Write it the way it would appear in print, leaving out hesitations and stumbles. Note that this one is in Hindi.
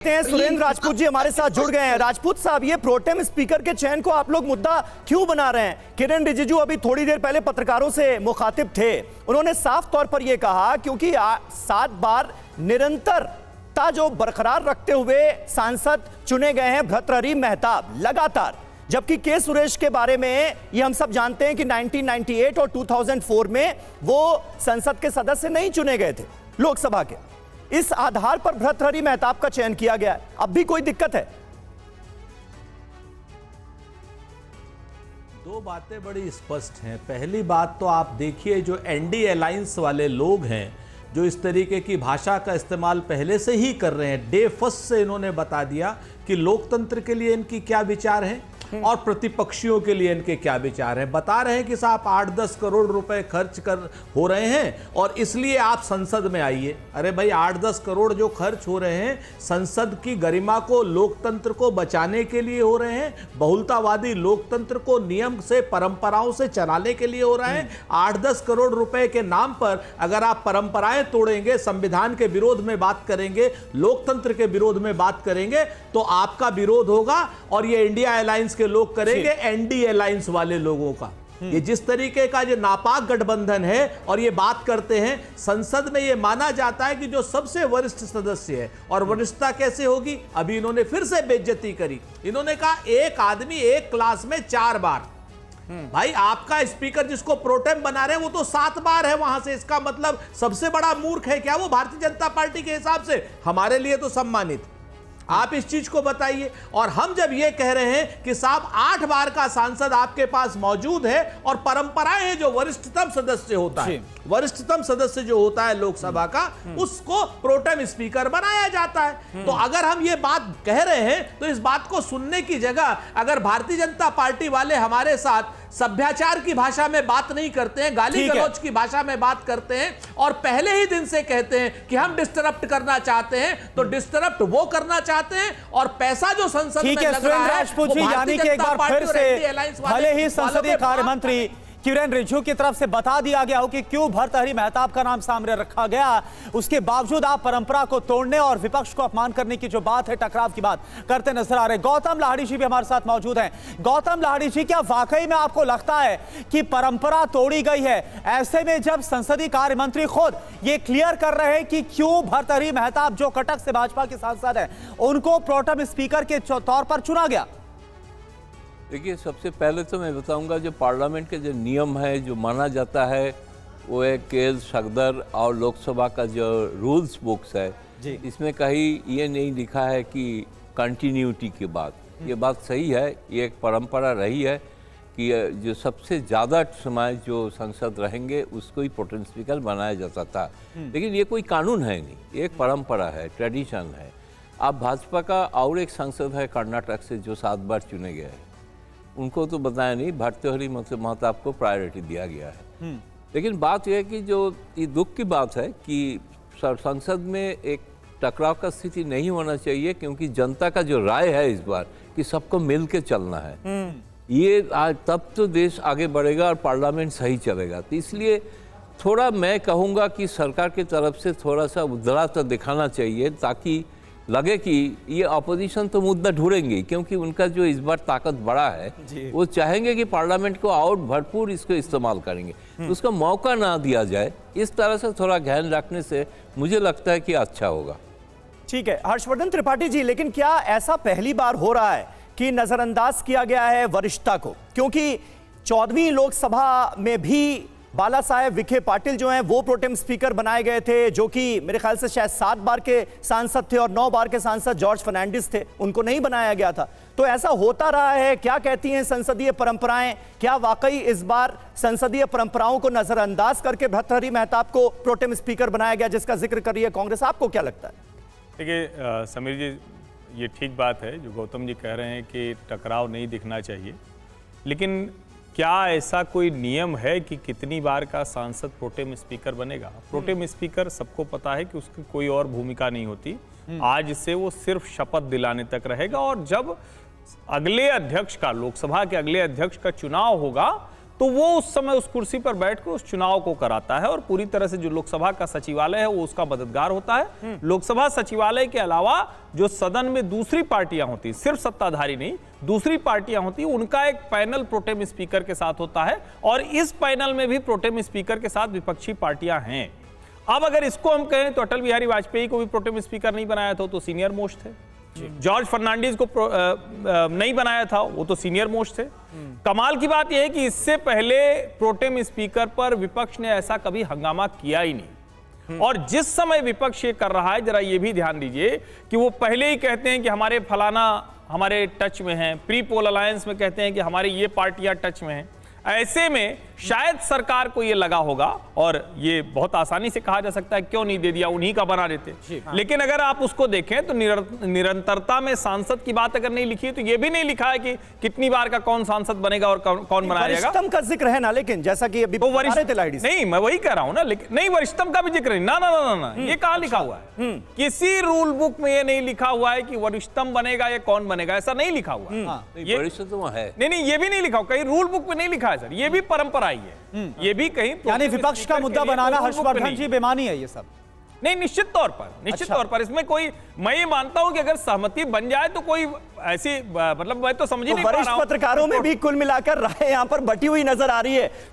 सुरेंद्र राजपूत जी हमारे साथ जुड़ गए हैं। राजपूत साहब, ये प्रोटेम स्पीकर के चयन को आप लोग मुद्दा क्यों बना रहे हैं? किरण रिजिजू अभी थोड़ी देर पहले पत्रकारों से मुखातिब थे, उन्होंने साफ तौर पर यह कहा क्योंकि 7 बार निरंतरता जो बरकरार रखते हुए सांसद चुने गए हैं भर्तृहरि महताब लगातार, जबकि के सुरेश के बारे में ये हम सब जानते हैं कि 1998 और 2004 में वो संसद के सदस्य नहीं चुने गए थे लोकसभा के। इस आधार पर भर्तृहरि महताब का चयन किया गया है। अब भी कोई दिक्कत है? दो बातें बड़ी स्पष्ट हैं। पहली बात तो आप देखिए, जो एनडी अलायंस वाले लोग हैं जो इस तरीके की भाषा का इस्तेमाल पहले से ही कर रहे हैं, डे फर्स्ट से इन्होंने बता दिया कि लोकतंत्र के लिए इनकी क्या विचार है और प्रतिपक्षियों के लिए इनके क्या विचार हैं। बता रहे हैं कि साहब 8-10 करोड़ रुपए खर्च हो रहे हैं और इसलिए आप संसद में आइए। अरे भाई, 8-10 करोड़ जो खर्च हो रहे हैं संसद की गरिमा को, लोकतंत्र को बचाने के लिए हो रहे हैं, बहुलतावादी लोकतंत्र को नियम से, परंपराओं से चलाने के लिए हो रहे हैं। 8-10 करोड़ रुपए के नाम पर अगर आप परंपराएं तोड़ेंगे, संविधान के विरोध में बात करेंगे, लोकतंत्र के विरोध में बात करेंगे तो आपका विरोध होगा और ये इंडिया अलायंस के लोग करेंगे एनडी अलायंस वाले लोगों का। ये जिस तरीके का जो नापाक गठबंधन है और ये बात करते हैं, संसद में ये माना जाता है कि जो सबसे वरिष्ठ सदस्य है, और वरिष्ठता कैसे होगी? अभी इन्होंने फिर से बेइज्जती करी। इन्होंने कहा एक आदमी एक क्लास में 4 बार। भाई, आपका स्पीकर जिसको प्रोटेम बना रहे हैं वो तो 7 बार है वहां से। इसका मतलब सबसे बड़ा मूर्ख है क्या वो भारतीय जनता पार्टी के हिसाब से? हमारे लिए तो सम्मानित। आप इस चीज को बताइए। और हम जब ये कह रहे हैं कि साहब 8 बार का सांसद आपके पास मौजूद है और परंपराएं हैं, जो वरिष्ठतम सदस्य होता है, वरिष्ठतम सदस्य जो होता है लोकसभा का, उसको प्रोटेम स्पीकर बनाया जाता है। तो अगर हम ये बात कह रहे हैं तो इस बात को सुनने की जगह अगर भारतीय जनता पार्टी वाले हमारे साथ सभ्याचार की भाषा में बात नहीं करते हैं, गाली गलौज की भाषा में बात करते हैं और पहले ही दिन से कहते हैं कि हम डिस्टरप्ट करना चाहते हैं, तो डिस्टरप्ट वो करना चाहते हैं और पैसा जो संसद में लग रहा है, राजपूत जी, यानी कि एक बार फिर से भले ही संसदीय कार्य मंत्री किरण रिजिजू की तरफ से बता दिया गया हो कि क्यों भर्तृहरि महताब का नाम सामने रखा गया, उसके बावजूद आप परंपरा को तोड़ने और विपक्ष को अपमान करने की जो बात है, टकराव की बात करते नजर आ रहे। गौतम लाहिड़ी जी भी हमारे साथ मौजूद हैं। गौतम लाहिड़ी जी, क्या वाकई में आपको लगता है कि परंपरा तोड़ी गई है? ऐसे में जब संसदीय कार्य मंत्री खुद ये क्लियर कर रहे हैं कि क्यों भर्तृहरि महताब जो कटक से भाजपा के सांसद हैं उनको प्रोटेम स्पीकर के तौर पर चुना गया? देखिए, सबसे पहले तो मैं बताऊंगा, जो पार्लियामेंट के जो नियम है, जो माना जाता है, वो है केल सगदर और लोकसभा का जो रूल्स बुक्स है, इसमें कहीं ये नहीं लिखा है कि कंटिन्यूटी की बात। ये बात सही है, ये एक परंपरा रही है कि जो सबसे ज़्यादा समय जो संसद रहेंगे उसको ही प्रोटेम स्पीकर बनाया जाता था। लेकिन ये कोई कानून है नहीं, ये एक परंपरा है, ट्रेडिशन है। अब भाजपा का और एक सांसद है कर्नाटक से जो 7 बार चुने गए हैं, उनको तो बताया नहीं, भर्तृहरि महताब को प्रायोरिटी दिया गया है। लेकिन बात यह है कि जो ये दुख की बात है कि संसद में एक टकराव का स्थिति नहीं होना चाहिए, क्योंकि जनता का जो राय है इस बार कि सबको मिल के चलना है, ये तब तो देश आगे बढ़ेगा और पार्लियामेंट सही चलेगा। तो इसलिए थोड़ा मैं कहूँगा कि सरकार की तरफ से थोड़ा सा उदारता दिखाना चाहिए, ताकि लगे कि ये अपोजिशन तो मुद्दा ढूंढेंगे, क्योंकि उनका जो इस बार ताकत बड़ा है, वो चाहेंगे कि पार्लियामेंट को और भरपूर इसको इस्तेमाल करेंगे, तो उसका मौका ना दिया जाए। इस तरह से थोड़ा ध्यान रखने से मुझे लगता है कि अच्छा होगा। ठीक है हर्षवर्धन त्रिपाठी जी, लेकिन क्या ऐसा पहली बार हो रहा है कि नजरअंदाज किया गया है वरिष्ठता को? क्योंकि 14वीं लोकसभा में भी बाला साहेब विखे पाटिल जो हैं वो प्रोटेम स्पीकर बनाए गए थे, जो कि मेरे ख्याल से शायद 7 बार के सांसद थे, और 9 बार के सांसद जॉर्ज फर्नांडिस थे, उनको नहीं बनाया गया था। तो ऐसा होता रहा है। क्या कहती हैं संसदीय परंपराएं? क्या वाकई इस बार संसदीय परंपराओं को नजरअंदाज करके भर्तृहरि महताब को प्रोटेम स्पीकर बनाया गया, जिसका जिक्र कर रही है कांग्रेस? आपको क्या लगता है? देखिए समीर जी, ये ठीक बात है जो गौतम जी कह रहे हैं कि टकराव नहीं दिखना चाहिए, लेकिन क्या ऐसा कोई नियम है कि कितनी बार का सांसद प्रोटेम स्पीकर बनेगा? प्रोटेम स्पीकर सबको पता है कि उसकी कोई और भूमिका नहीं होती। आज से वो सिर्फ शपथ दिलाने तक रहेगा, और जब अगले अध्यक्ष का, लोकसभा के अगले अध्यक्ष का चुनाव होगा, तो वो उस समय उस कुर्सी पर बैठकर उस चुनाव को कराता है और पूरी तरह से जो लोकसभा का सचिवालय है वो उसका मददगार होता है। लोकसभा सचिवालय के अलावा जो सदन में दूसरी पार्टियां होती, सिर्फ सत्ताधारी नहीं, दूसरी पार्टियां होती, उनका एक पैनल प्रोटेम स्पीकर के साथ होता है और इस पैनल में भी प्रोटेम स्पीकर के साथ विपक्षी पार्टियां हैं। अब अगर इसको हम कहें तो अटल बिहारी वाजपेयी को भी प्रोटेम स्पीकर नहीं बनाया था, तो सीनियर मोस्ट थे। जॉर्ज फर्नांडिस को नहीं बनाया था, वो तो सीनियर मोस्ट थे। कमाल की बात यह है कि इससे पहले प्रोटेम स्पीकर पर विपक्ष ने ऐसा कभी हंगामा किया ही नहीं। और जिस समय विपक्ष ये कर रहा है, जरा ये भी ध्यान दीजिए कि वो पहले ही कहते हैं कि हमारे फलाना हमारे टच में हैं, प्री पोल अलायंस में कहते हैं कि हमारी ये पार्टियां टच में हैं। ऐसे में शायद सरकार को ये लगा होगा, और ये बहुत आसानी से कहा जा सकता है क्यों नहीं दे दिया, उन्हीं का बना देते। लेकिन अगर आप उसको देखें तो निरंतरता में सांसद की बात अगर नहीं लिखी है तो ये भी नहीं लिखा है कि कितनी बार का कौन सांसद बनेगा और कौन बनाया जाएगा। वरिष्ठतम का जिक्र है ना, लेकिन जैसा कि अभी तो नहीं, मैं वही कह रहा हूं ना, लेकिन नहीं, वरिष्ठतम का भी जिक्र नहीं। ना ना ना ना, ये कहां लिखा हुआ है? किसी रूल बुक में ये नहीं लिखा हुआ है कि वरिष्ठतम बनेगा या कौन बनेगा, ऐसा नहीं लिखा हुआ है। वरिष्ठतम है, नहीं, ये भी नहीं लिखा, कहीं रूल बुक में नहीं लिखा है सर, ये भी परंपरा ही है। ये भी कहीं यानी विपक्ष का मुद्दा बनाना हर्षवर्धन जी बेमानी है ये सब? नहीं, निश्चित तौर पर इसमें कोई, मैं ये मानता हूं कि अगर सहमति बन जाए तो कोई ऐसी, मतलब मैं तो समझ ही नहीं पा रहा हूं। वरिष्ठ पत्रकारों में भी कुल मिलाकर राय यहां पर बटी हुई नजर आ रही है।